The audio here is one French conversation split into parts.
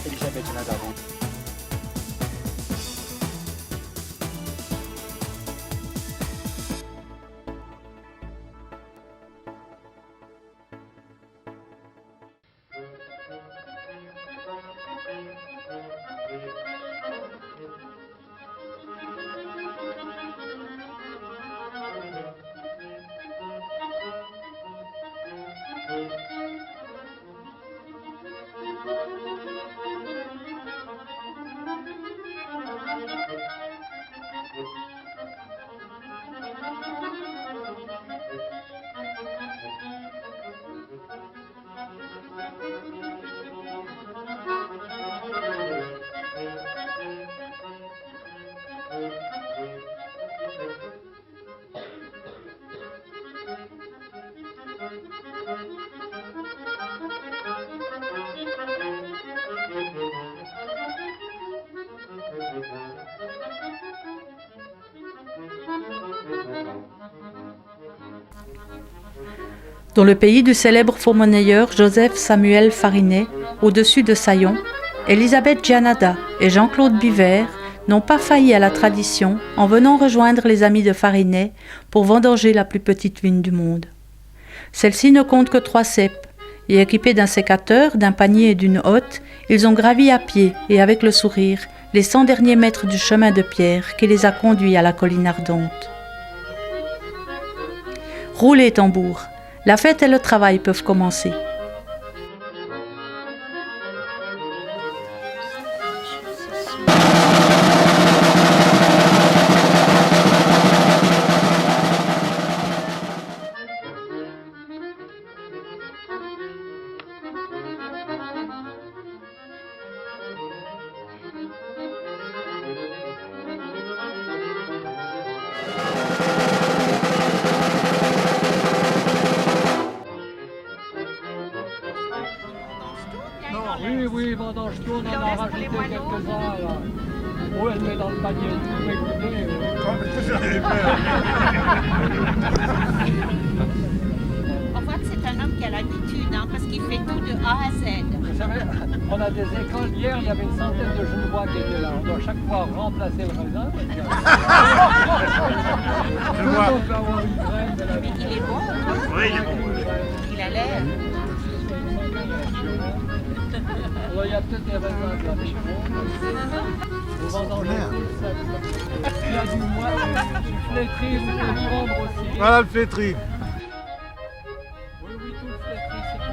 Elisabeth Nadabo. Dans le pays du célèbre faux-monnayeur Joseph Samuel Farinet, au-dessus de Saillon, Elisabeth Gianada et Jean-Claude Biver n'ont pas failli à la tradition en venant rejoindre les amis de Farinet pour vendanger la plus petite vigne du monde. Celle-ci ne compte que 3 ceps, et équipés d'un sécateur, d'un panier et d'une hotte, ils ont gravi à pied et avec le sourire les 100 derniers mètres du chemin de pierre qui les a conduits à la colline ardente. Roulez tambour, la fête et le travail peuvent commencer. Oui, vendange tout, on en a rajouté quelques-uns là. Oui, elle met dans le panier tout, écoutez. On voit que c'est un homme qui a l'habitude, parce qu'il fait tout de A à Z. Vous savez, on a des écoles. Hier, il y avait une centaine de Genevois qui étaient là. On doit chaque fois remplacer le raisin. Je vois. On peut avoir une graine de la Mais il est bon, Oui, il est bon. il a l'air. Alors, il y a peut-être des raisins de la Piron. Vous vendangez tout ça. Il y a du moine, du flétri, vous pouvez prendre aussi. Voilà le flétri. Oui, tout le flétri, c'est bon.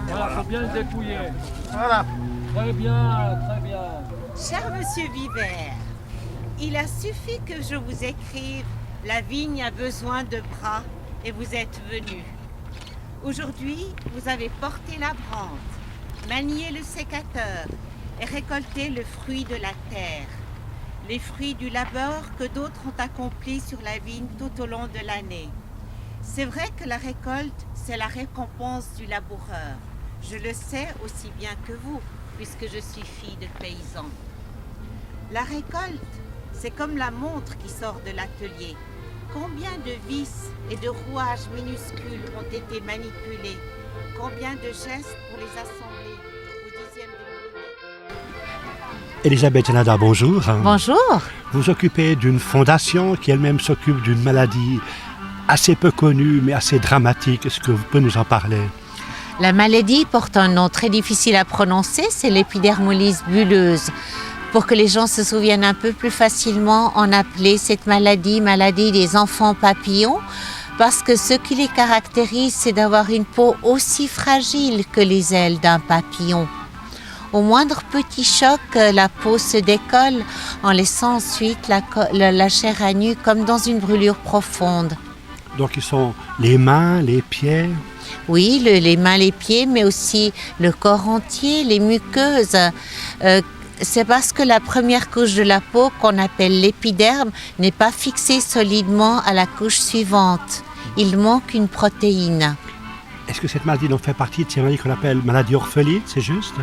Voilà, faut bien le dépouiller. Voilà. Très bien, très bien. Cher monsieur Biver, il a suffi que je vous écrive « La vigne a besoin de bras » et vous êtes venu. Aujourd'hui, vous avez porté la brante, manié le sécateur et récolté le fruit de la terre, les fruits du labeur que d'autres ont accompli sur la vigne tout au long de l'année. C'est vrai que la récolte, c'est la récompense du laboureur. Je le sais aussi bien que vous, puisque je suis fille de paysan. La récolte, c'est comme la montre qui sort de l'atelier. Combien de vis et de rouages minuscules ont été manipulés? Combien de gestes pour les assembler au dixième de millimètre? Elisabeth Gianada, bonjour. Bonjour. Vous occupez d'une fondation qui elle-même s'occupe d'une maladie assez peu connue mais assez dramatique. Est-ce que vous pouvez nous en parler? La maladie porte un nom très difficile à prononcer, c'est l'épidermolyse bulleuse. Pour que les gens se souviennent un peu plus facilement, on appelait cette maladie des enfants papillons, parce que ce qui les caractérise, c'est d'avoir une peau aussi fragile que les ailes d'un papillon. Au moindre petit choc, la peau se décolle en laissant ensuite la chair à nu comme dans une brûlure profonde. Donc ils sont les mains, les pieds. Oui, les mains, les pieds, mais aussi le corps entier, les muqueuses. C'est parce que la première couche de la peau, qu'on appelle l'épiderme, n'est pas fixée solidement à la couche suivante. Il manque une protéine. Est-ce que cette maladie donc fait partie de ces maladies qu'on appelle maladie orpheline, c'est juste?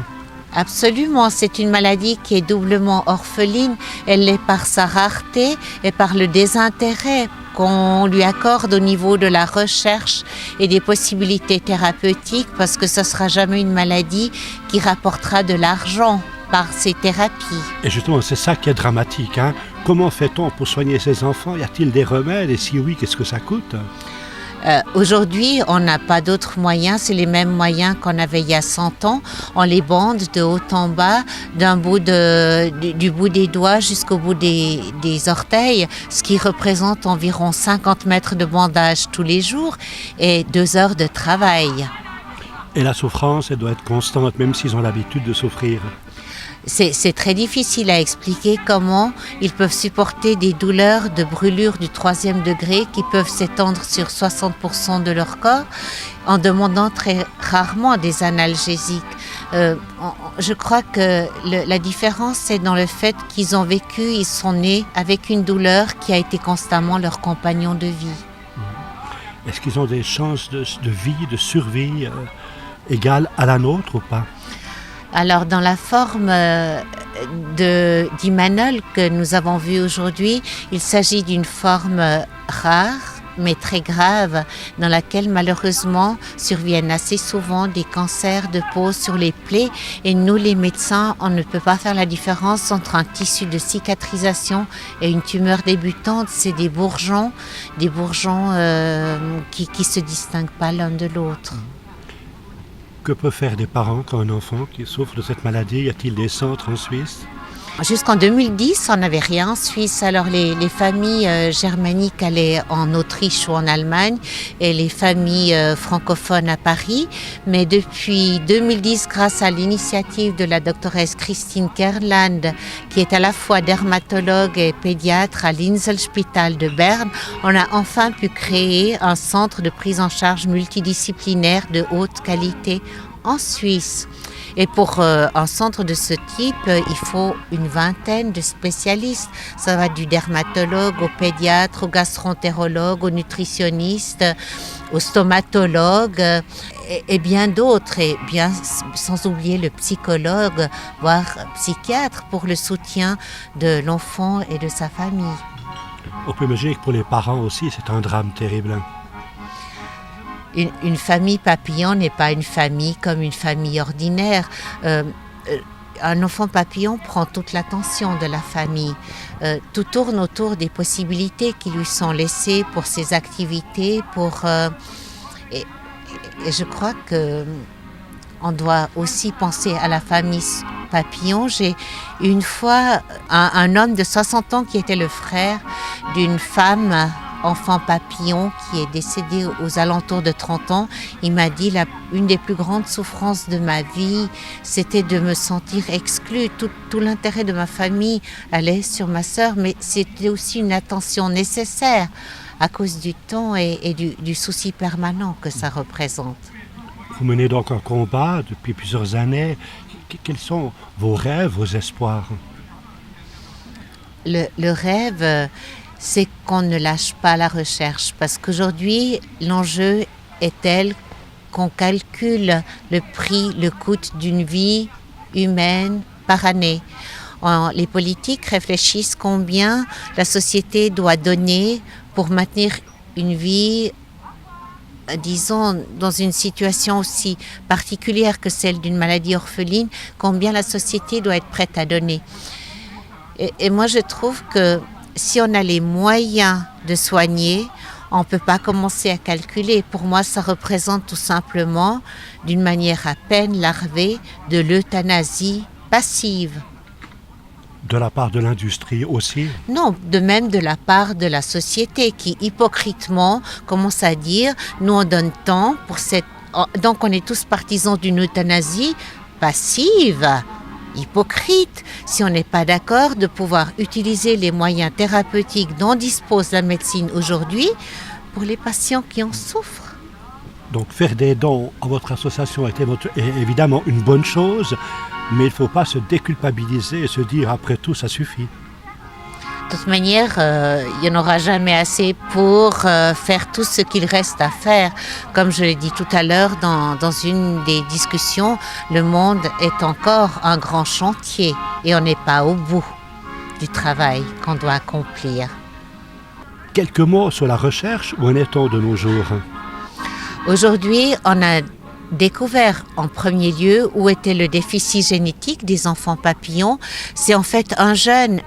Absolument, c'est une maladie qui est doublement orpheline. Elle l'est par sa rareté et par le désintérêt qu'on lui accorde au niveau de la recherche et des possibilités thérapeutiques, parce que ce ne sera jamais une maladie qui rapportera de l'argent par ces thérapies. Et justement, c'est ça qui est dramatique, hein. Comment fait-on pour soigner ces enfants? Y a-t-il des remèdes? Et si oui, qu'est-ce que ça coûte? Aujourd'hui, on n'a pas d'autres moyens, c'est les mêmes moyens qu'on avait il y a 100 ans. On les bande de haut en bas, du bout des doigts jusqu'au bout des orteils, ce qui représente environ 50 mètres de bandage tous les jours et 2 heures de travail. Et la souffrance, elle doit être constante, même s'ils ont l'habitude de souffrir. C'est très difficile à expliquer comment ils peuvent supporter des douleurs de brûlure du 3e degré qui peuvent s'étendre sur 60% de leur corps en demandant très rarement des analgésiques. Je crois que la différence, c'est dans le fait qu'ils ont vécu, ils sont nés avec une douleur qui a été constamment leur compagnon de vie. Est-ce qu'ils ont des chances de vie, de survie égales à la nôtre ou pas? Alors, dans la forme d'Imanol que nous avons vue aujourd'hui, il s'agit d'une forme rare, mais très grave, dans laquelle malheureusement surviennent assez souvent des cancers de peau sur les plaies. Et nous, les médecins, on ne peut pas faire la différence entre un tissu de cicatrisation et une tumeur débutante. C'est des bourgeons qui ne se distinguent pas l'un de l'autre. Que peuvent faire des parents quand un enfant qui souffre de cette maladie? Y a-t-il des centres en Suisse? Jusqu'en 2010, on n'avait rien en Suisse. Alors les familles germaniques allaient en Autriche ou en Allemagne et les familles francophones à Paris. Mais depuis 2010, grâce à l'initiative de la doctoresse Christine Kernland, qui est à la fois dermatologue et pédiatre à l'Inselspital de Berne, on a enfin pu créer un centre de prise en charge multidisciplinaire de haute qualité en Suisse. Et pour un centre de ce type, il faut une vingtaine de spécialistes. Ça va du dermatologue au pédiatre, au gastroentérologue, au nutritionniste, au stomatologue et bien d'autres. Et bien sans oublier le psychologue, voire psychiatre pour le soutien de l'enfant et de sa famille. On peut imaginer que pour les parents aussi, c'est un drame terrible. Une famille papillon n'est pas une famille comme une famille ordinaire. Un enfant papillon prend toute l'attention de la famille. Tout tourne autour des possibilités qui lui sont laissées pour ses activités. Et je crois qu'on doit aussi penser à la famille papillon. J'ai une fois un homme de 60 ans qui était le frère d'une femme enfant papillon qui est décédé aux alentours de 30 ans. Il m'a dit une des plus grandes souffrances de ma vie, c'était de me sentir exclue. Tout l'intérêt de ma famille allait sur ma sœur, mais c'était aussi une attention nécessaire à cause du temps et du souci permanent que ça représente. Vous menez donc un combat depuis plusieurs années. Quels sont vos rêves, vos espoirs? Le rêve, c'est qu'on ne lâche pas la recherche, parce qu'aujourd'hui, l'enjeu est tel qu'on calcule le prix, le coût d'une vie humaine par année. Les politiques réfléchissent combien la société doit donner pour maintenir une vie, disons, dans une situation aussi particulière que celle d'une maladie orpheline, combien la société doit être prête à donner. Et moi, je trouve que si on a les moyens de soigner, on ne peut pas commencer à calculer. Pour moi, ça représente tout simplement, d'une manière à peine larvée, de l'euthanasie passive. De la part de l'industrie aussi? Non, de même de la part de la société qui, hypocritement, commence à dire « nous, on donne tant pour cette... » Donc, on est tous partisans d'une euthanasie passive. Hypocrite, si on n'est pas d'accord de pouvoir utiliser les moyens thérapeutiques dont dispose la médecine aujourd'hui pour les patients qui en souffrent. Donc faire des dons à votre association est évidemment une bonne chose, mais il ne faut pas se déculpabiliser et se dire après tout ça suffit. De toute manière, il n'y en aura jamais assez pour faire tout ce qu'il reste à faire. Comme je l'ai dit tout à l'heure dans une des discussions, le monde est encore un grand chantier et on n'est pas au bout du travail qu'on doit accomplir. quelques mots sur la recherche. Où en est-on de nos jours? Aujourd'hui, on a découvert en premier lieu où était le déficit génétique des enfants papillons. C'est en fait un gène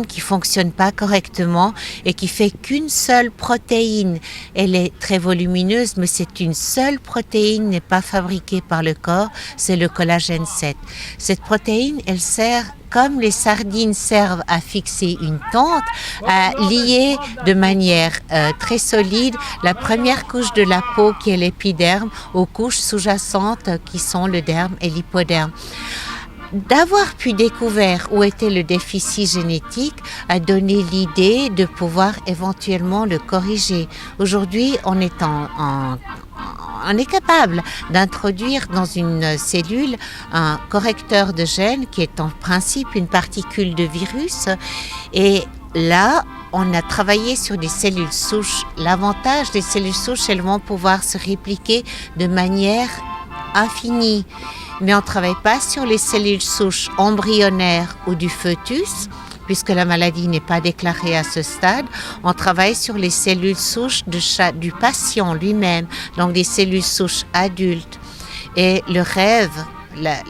qui fonctionne pas correctement et qui fait qu'une seule protéine. Elle est très volumineuse, mais c'est une seule protéine, n'est pas fabriquée par le corps, c'est le collagène 7. Cette protéine, elle sert, comme les sardines servent à fixer une tente, à lier de manière très solide la première couche de la peau qui est l'épiderme aux couches sous-jacentes qui sont le derme et l'hypoderme. D'avoir pu découvrir où était le déficit génétique a donné l'idée de pouvoir éventuellement le corriger. Aujourd'hui, on est on est capable d'introduire dans une cellule un correcteur de gènes qui est en principe une particule de virus. Et là, on a travaillé sur des cellules souches. L'avantage des cellules souches, elles vont pouvoir se répliquer de manière infinie. Mais on ne travaille pas sur les cellules souches embryonnaires ou du fœtus, puisque la maladie n'est pas déclarée à ce stade. On travaille sur les cellules souches du patient lui-même, donc des cellules souches adultes. Et le rêve,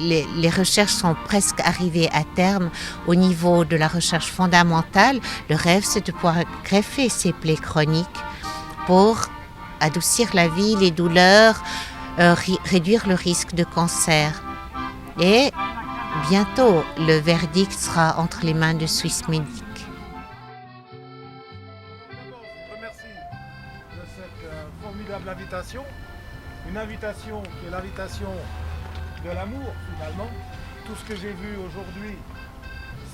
les recherches sont presque arrivées à terme au niveau de la recherche fondamentale. Le rêve, c'est de pouvoir greffer ces plaies chroniques pour adoucir la vie, les douleurs, réduire le risque de cancer. Et bientôt, le verdict sera entre les mains de Swiss Medic. Je remercie de cette formidable invitation. Une invitation qui est l'invitation de l'amour finalement. Tout ce que j'ai vu aujourd'hui,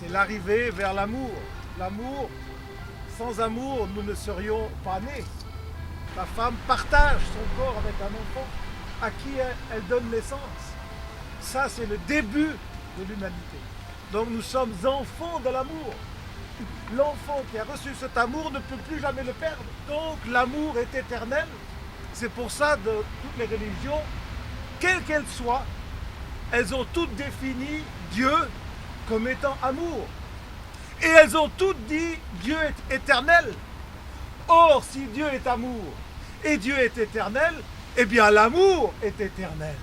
c'est l'arrivée vers l'amour. L'amour, sans amour, nous ne serions pas nés. La femme partage son corps avec un enfant à qui elle donne naissance. Ça, c'est le début de l'humanité. Donc nous sommes enfants de l'amour. L'enfant qui a reçu cet amour ne peut plus jamais le perdre. Donc l'amour est éternel. C'est pour ça que toutes les religions, quelles qu'elles soient, elles ont toutes défini Dieu comme étant amour. Et elles ont toutes dit Dieu est éternel. Or, si Dieu est amour et Dieu est éternel, eh bien l'amour est éternel.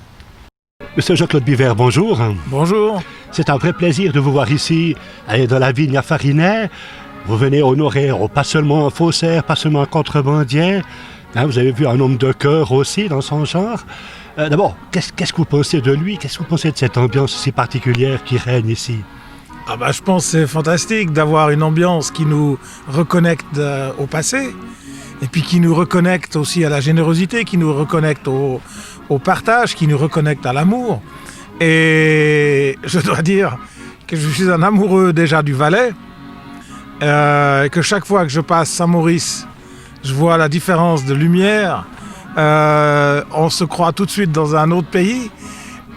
Monsieur Jean-Claude Biver, bonjour. Bonjour. C'est un vrai plaisir de vous voir ici, dans la vigne à Farinet. Vous venez honorer pas seulement un faussaire, pas seulement un contrebandier. Vous avez vu un homme de cœur aussi dans son genre. D'abord, qu'est-ce que vous pensez de lui? Qu'est-ce que vous pensez de cette ambiance si particulière qui règne ici? Je pense que c'est fantastique d'avoir une ambiance qui nous reconnecte au passé et puis qui nous reconnecte aussi à la générosité, qui nous reconnecte au partage, qui nous reconnecte à l'amour. Et je dois dire que je suis un amoureux déjà du Valais, que chaque fois que je passe Saint-Maurice, je vois la différence de lumière. On se croit tout de suite dans un autre pays.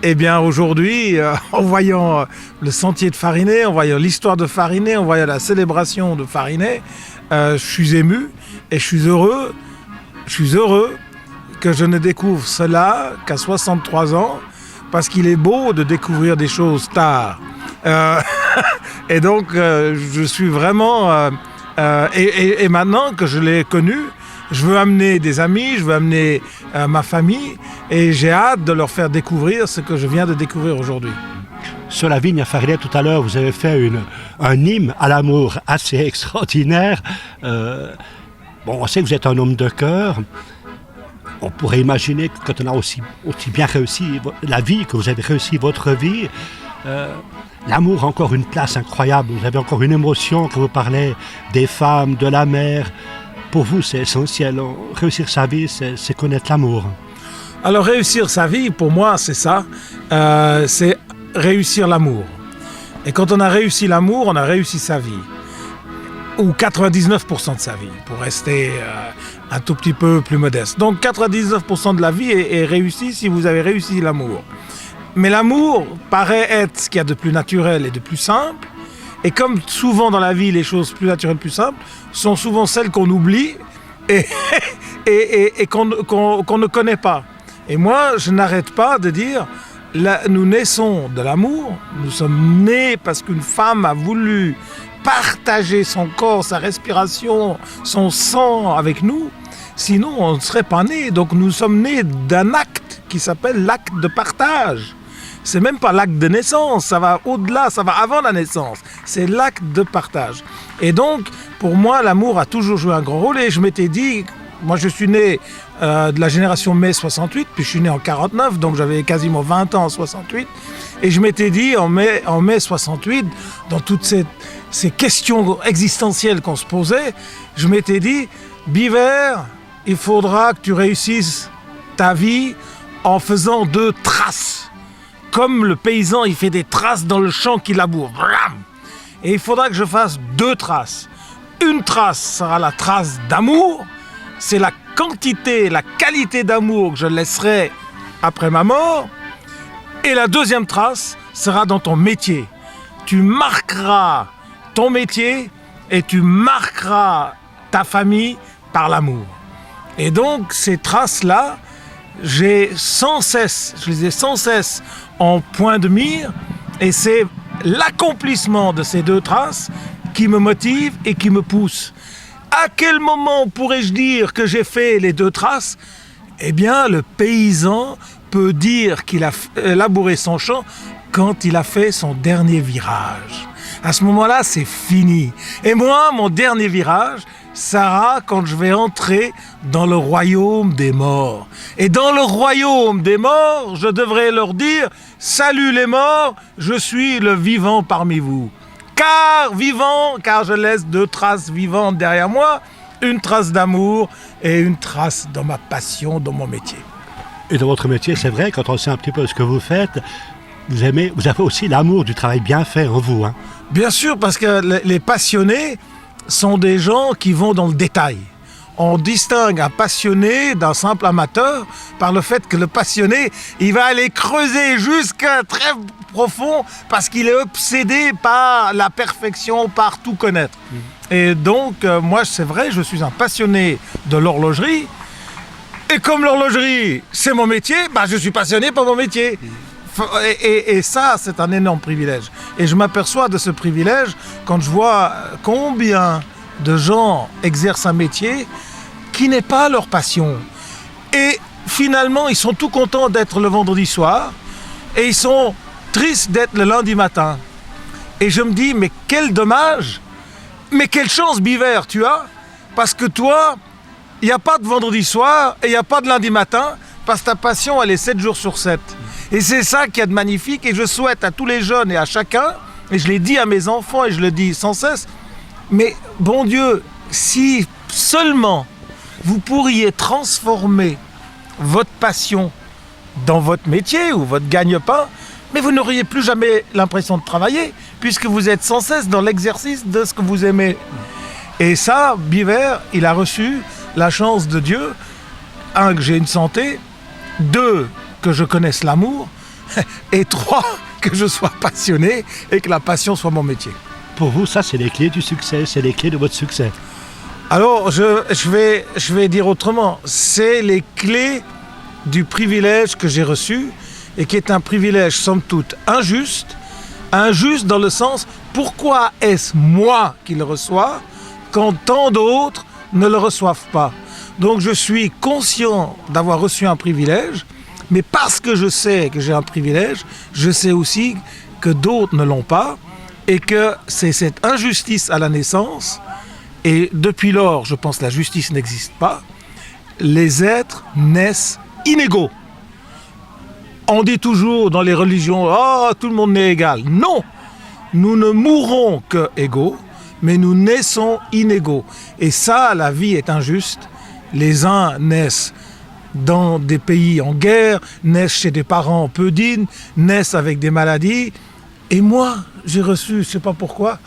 Eh bien aujourd'hui, en voyant le sentier de Farinet, en voyant l'histoire de Farinet, en voyant la célébration de Farinet, je suis ému et je suis heureux que je ne découvre cela qu'à 63 ans, parce qu'il est beau de découvrir des choses tard. Et donc, je suis vraiment... et maintenant que je l'ai connu, je veux amener des amis, je veux amener ma famille, et j'ai hâte de leur faire découvrir ce que je viens de découvrir aujourd'hui. Sur la vigne à Farinet, tout à l'heure, vous avez fait un hymne à l'amour assez extraordinaire. On sait que vous êtes un homme de cœur. On pourrait imaginer que quand on a aussi bien réussi la vie, que vous avez réussi votre vie, l'amour a encore une place incroyable. Vous avez encore une émotion quand vous parlez des femmes, de la mer. Pour vous, c'est essentiel. Réussir sa vie, c'est connaître l'amour. Alors, réussir sa vie, pour moi, c'est ça. C'est réussir l'amour. Et quand on a réussi l'amour, on a réussi sa vie. Ou 99% de sa vie, pour rester un tout petit peu plus modeste. Donc 99% de la vie est réussie si vous avez réussi l'amour. Mais l'amour paraît être ce qu'il y a de plus naturel et de plus simple. Et comme souvent dans la vie, les choses plus naturelles, plus simples, sont souvent celles qu'on oublie et qu'on ne connaît pas. Et moi, je n'arrête pas de dire, nous naissons de l'amour, nous sommes nés parce qu'une femme a voulu partager son corps, sa respiration, son sang avec nous. Sinon, on ne serait pas nés. Donc nous sommes nés d'un acte qui s'appelle l'acte de partage. C'est même pas l'acte de naissance, ça va au-delà, ça va avant la naissance. C'est l'acte de partage. Et donc, pour moi, l'amour a toujours joué un grand rôle. Et je m'étais dit, moi je suis né de la génération mai 68, puis je suis né en 49, donc j'avais quasiment 20 ans en 68. Et je m'étais dit, en mai 68, dans toutes ces questions existentielles qu'on se posait, je m'étais dit, Biver, il faudra que tu réussisses ta vie en faisant 2 traces. Comme le paysan, il fait des traces dans le champ qu'il laboure. Et il faudra que je fasse 2 traces. Une trace sera la trace d'amour. C'est la quantité, la qualité d'amour que je laisserai après ma mort. Et la deuxième trace sera dans ton métier. Tu marqueras ton métier et tu marqueras ta famille par l'amour. Et donc ces traces-là, je les ai sans cesse en point de mire, et c'est l'accomplissement de ces 2 traces qui me motive et qui me pousse. À quel moment pourrais-je dire que j'ai fait les 2 traces ? Eh bien, le paysan peut dire qu'il a labouré son champ quand il a fait son dernier virage. À ce moment-là, c'est fini. Et moi, mon dernier virage sera quand je vais entrer dans le royaume des morts. Et dans le royaume des morts, je devrais leur dire « Salut les morts, je suis le vivant parmi vous. » Car je laisse 2 traces vivantes derrière moi, une trace d'amour et une trace dans ma passion, dans mon métier. Et dans votre métier, c'est vrai, quand on sait un petit peu ce que vous faites, vous avez aussi l'amour du travail bien fait en vous. Hein. Bien sûr, parce que les passionnés sont des gens qui vont dans le détail. On distingue un passionné d'un simple amateur par le fait que le passionné, il va aller creuser jusqu'à très profond parce qu'il est obsédé par la perfection, par tout connaître. Et donc, moi, c'est vrai, je suis un passionné de l'horlogerie. Et comme l'horlogerie, c'est mon métier, je suis passionné par mon métier. Et ça, c'est un énorme privilège. Et je m'aperçois de ce privilège quand je vois combien de gens exercent un métier qui n'est pas leur passion. Et finalement, ils sont tout contents d'être le vendredi soir et ils sont tristes d'être le lundi matin. Et je me dis, mais quel dommage, mais quelle chance, Biver, tu as, parce que toi, il n'y a pas de vendredi soir et il n'y a pas de lundi matin, parce que ta passion, elle est 7 jours sur 7. Et c'est ça qu'il y a de magnifique, et je souhaite à tous les jeunes et à chacun, et je l'ai dit à mes enfants et je le dis sans cesse, mais bon Dieu, si seulement vous pourriez transformer votre passion dans votre métier ou votre gagne-pain, mais vous n'auriez plus jamais l'impression de travailler, puisque vous êtes sans cesse dans l'exercice de ce que vous aimez. Et ça, Biver, il a reçu la chance de Dieu, 1, que j'ai une santé, 2, que je connaisse l'amour, et 3, que je sois passionné et que la passion soit mon métier. Pour vous, ça, c'est les clés du succès, c'est les clés de votre succès. Alors, je vais dire autrement. C'est les clés du privilège que j'ai reçu et qui est un privilège, somme toute, injuste. Injuste dans le sens, pourquoi est-ce moi qui le reçois quand tant d'autres ne le reçoivent pas ? Donc, je suis conscient d'avoir reçu un privilège, mais parce que je sais que j'ai un privilège, je sais aussi que d'autres ne l'ont pas et que c'est cette injustice à la naissance. Et depuis lors, je pense que la justice n'existe pas. Les êtres naissent inégaux. On dit toujours dans les religions, tout le monde naît égal. Non, nous ne mourrons que égaux, mais nous naissons inégaux. Et ça, la vie est injuste. Les uns naissent dans des pays en guerre, naissent chez des parents peu dignes, naissent avec des maladies. Et moi, j'ai reçu, je ne sais pas pourquoi,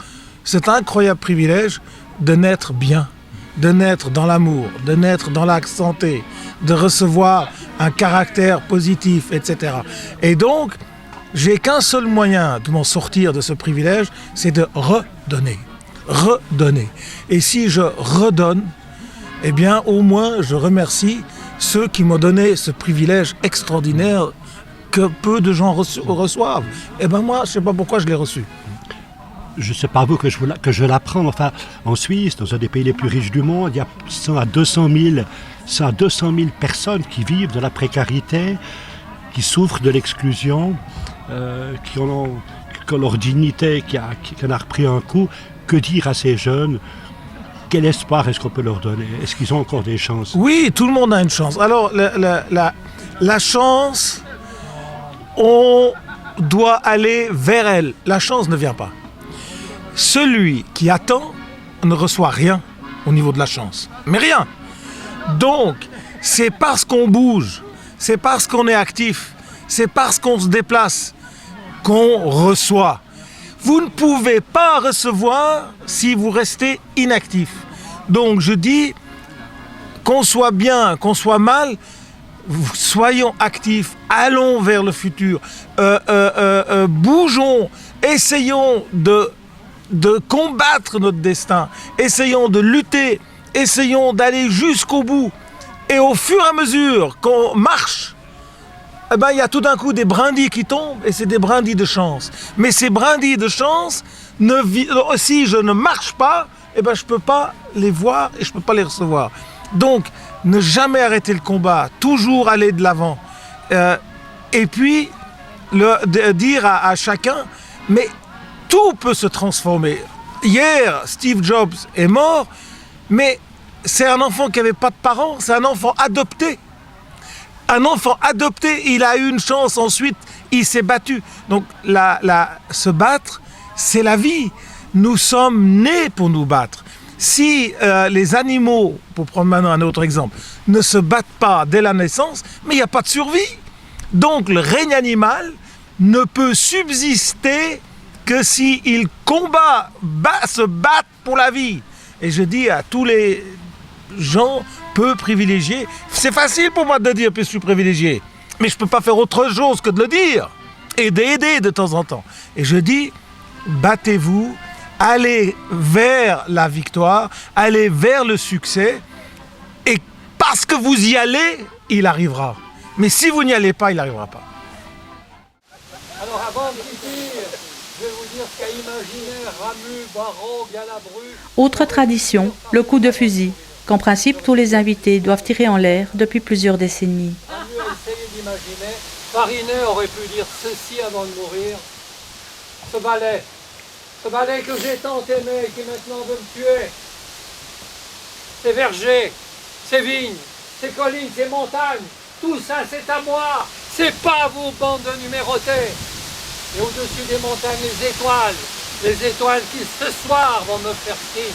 cet incroyable privilège de naître bien, de naître dans l'amour, de naître dans la santé, de recevoir un caractère positif, etc. Et donc, j'ai qu'un seul moyen de m'en sortir de ce privilège, c'est de redonner. Redonner. Et si je redonne, eh bien, au moins, je remercie ceux qui m'ont donné ce privilège extraordinaire que peu de gens reçoivent. Eh bien, moi, je ne sais pas pourquoi je l'ai reçu. je ne sais pas vous que je l'apprends, mais enfin, en Suisse, dans un des pays les plus riches du monde, il y a 100 à 200 000 personnes qui vivent de la précarité, qui souffrent de l'exclusion, que leur dignité qui en a repris un coup. Que dire à ces jeunes? Quel espoir est-ce qu'on peut leur donner? Est-ce qu'ils ont encore des chances? Oui, tout le monde a une chance. Alors, la chance, on doit aller vers elle. La chance ne vient pas. Celui qui attend ne reçoit rien au niveau de la chance. Mais rien. Donc, c'est parce qu'on bouge, c'est parce qu'on est actif, c'est parce qu'on se déplace qu'on reçoit. Vous ne pouvez pas recevoir si vous restez inactif. Donc je dis, qu'on soit bien, qu'on soit mal, soyons actifs, allons vers le futur, bougeons, essayons de combattre notre destin, essayons de lutter, essayons d'aller jusqu'au bout. Et au fur et à mesure qu'on marche, eh ben, il y a tout d'un coup des brindilles qui tombent et c'est des brindilles de chance. Mais ces brindilles de chance, si je ne marche pas, eh ben, je ne peux pas les voir et je ne peux pas les recevoir. Donc, ne jamais arrêter le combat, toujours aller de l'avant. Et puis, dire à chacun, mais tout peut se transformer. Hier, Steve Jobs est mort, mais c'est un enfant qui n'avait pas de parents, c'est un enfant adopté. Un enfant adopté, il a eu une chance, ensuite il s'est battu. Donc se battre, c'est la vie. Nous sommes nés pour nous battre. Si les animaux, pour prendre maintenant un autre exemple, ne se battent pas dès la naissance, mais il n'y a pas de survie. Donc le règne animal ne peut subsister que s'il combat, se battent pour la vie. Et je dis à tous les gens peu privilégiés, c'est facile pour moi de dire que je suis privilégié, mais je ne peux pas faire autre chose que de le dire et d'aider de temps en temps. Et je dis, battez-vous, allez vers la victoire, allez vers le succès, et parce que vous y allez, il arrivera. Mais si vous n'y allez pas, il n'arrivera pas. Alors avant de vous dire, je vais vous dire ce qu'a imaginé Ramu, Barrault, Galabru. Autre tradition, le coup de fusil, qu'en principe tous les invités doivent tirer en l'air depuis plusieurs décennies. Ramu a essayé d'imaginer, Farinet aurait pu dire ceci avant de mourir, ce balai que j'ai tant aimé et qui maintenant veut me tuer, ces vergers, ces vignes, ces collines, ces montagnes, tout ça c'est à moi, c'est pas vos bandes de numérotés. Et au-dessus des montagnes, les étoiles qui ce soir vont me faire signe.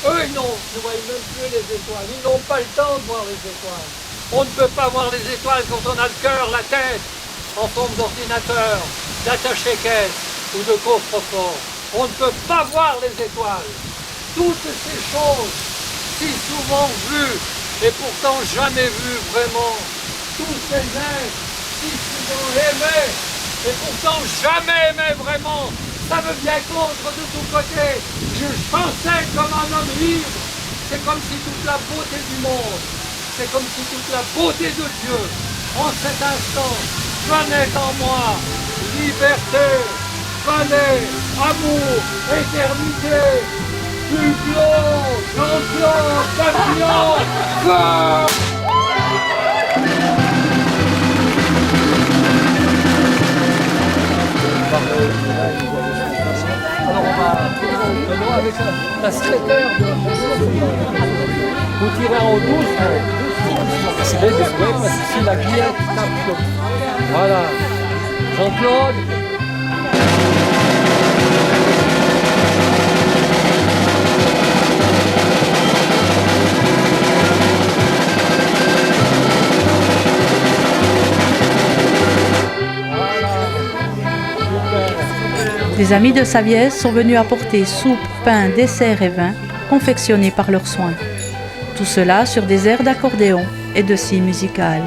Eux, ils ne voient même plus les étoiles, ils n'ont pas le temps de voir les étoiles. On ne peut pas voir les étoiles quand on a le cœur, la tête, en forme d'ordinateur, d'attaché-caisse ou de coffre-fort. On ne peut pas voir les étoiles. Toutes ces choses, si souvent vues, et pourtant jamais vues vraiment. Tous ces êtres, si souvent aimés, et pourtant jamais aimés vraiment. Ça me vient contre de tous côtés. Je chancelle comme un homme libre. C'est comme si toute la beauté du monde, c'est comme si toute la beauté de Dieu, en cet instant, venait en moi. Liberté, palais, amour, éternité, Hublot, Jean-Claude, Papillon, feu! Alors on va avec la secrétaire vous tirez en douce, parce que si la guillette tape. Voilà. Jean-Claude. Les amis de Savièse sont venus apporter soupe, pain, dessert et vin confectionnés par leurs soins. Tout cela sur des airs d'accordéon et de scie musicale.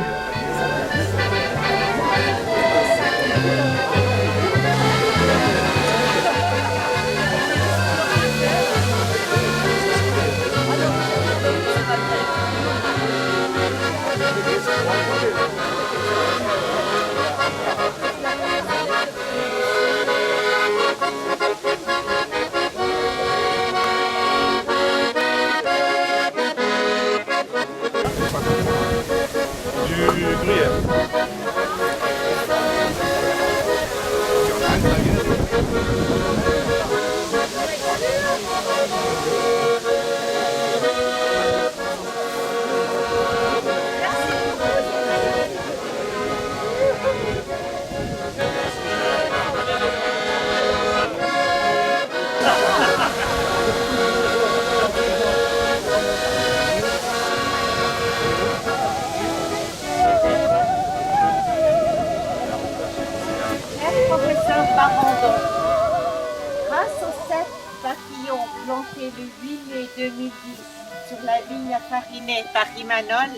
vigne à Farinet par Imanol,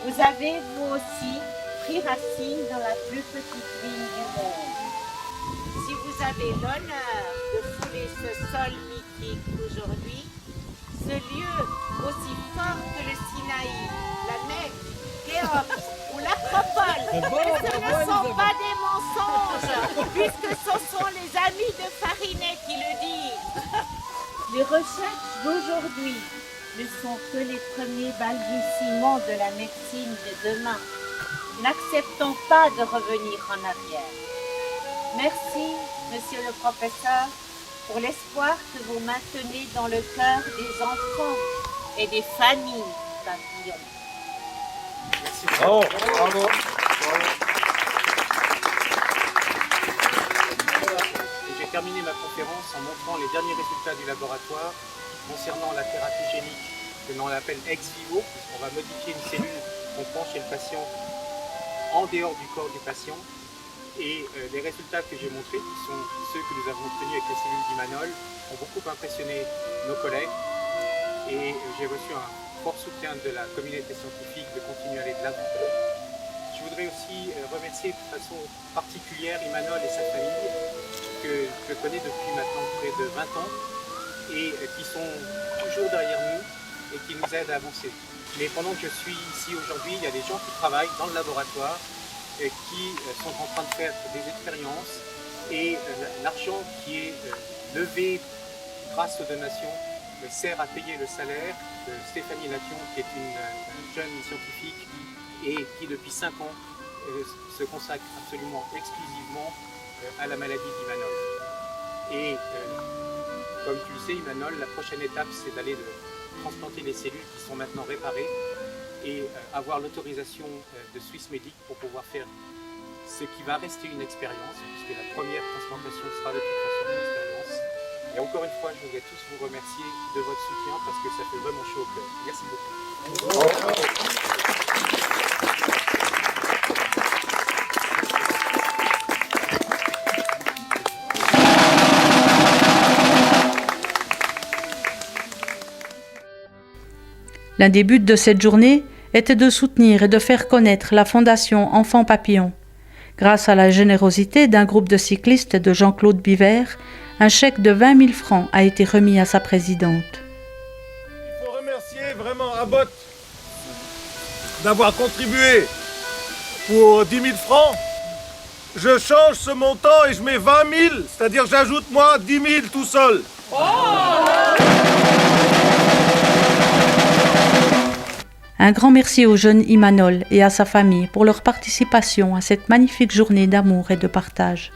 vous avez vous aussi pris racine dans la plus petite vigne du monde. Si vous avez l'honneur de fouler ce sol mythique aujourd'hui, ce lieu aussi fort que le Sinaï, la Mecque, Khéops ou l'Acropole, ce ne sont pas des mensonges, puisque ce sont les amis de Farinet qui le disent. Les recherches d'aujourd'hui ne sont que les premiers balbutiements de la médecine de demain. N'acceptons pas de revenir en arrière. Merci, monsieur le professeur, pour l'espoir que vous maintenez dans le cœur des enfants et des familles papillons. Merci. Bravo. Bravo. J'ai terminé ma conférence en montrant les derniers résultats du laboratoire concernant la thérapie génique que l'on appelle ex vivo, puisqu'on va modifier une cellule qu'on prend chez le patient en dehors du corps du patient. Et les résultats que j'ai montrés, qui sont ceux que nous avons obtenus avec les cellules d'Imanol, ont beaucoup impressionné nos collègues. Et j'ai reçu un fort soutien de la communauté scientifique de continuer à aller de l'avant. Je voudrais aussi remercier de façon particulière Imanol et sa famille, que je connais depuis maintenant près de 20 ans, et qui sont toujours derrière nous et qui nous aident à avancer. Mais pendant que je suis ici aujourd'hui, il y a des gens qui travaillent dans le laboratoire et qui sont en train de faire des expériences, et l'argent qui est levé grâce aux donations sert à payer le salaire de Stéphanie Lation, qui est une jeune scientifique et qui depuis 5 ans se consacre absolument exclusivement à la maladie d'Imanol. Et comme tu le sais, Imanol, la prochaine étape, c'est d'aller transplanter les cellules qui sont maintenant réparées et avoir l'autorisation de Swissmedic pour pouvoir faire ce qui va rester une expérience, puisque la première transplantation sera de toute façon une expérience. Et encore une fois, je voudrais tous vous remercier de votre soutien parce que ça fait vraiment chaud au cœur. Merci beaucoup. L'un des buts de cette journée était de soutenir et de faire connaître la Fondation Enfants Papillons. Grâce à la générosité d'un groupe de cyclistes de Jean-Claude Biver, un chèque de 20 000 francs a été remis à sa présidente. Il faut remercier vraiment Abbott d'avoir contribué pour 10 000 francs. Je change ce montant et je mets 20 000, c'est-à-dire j'ajoute moi 10 000 tout seul. Un grand merci au jeune Imanol et à sa famille pour leur participation à cette magnifique journée d'amour et de partage.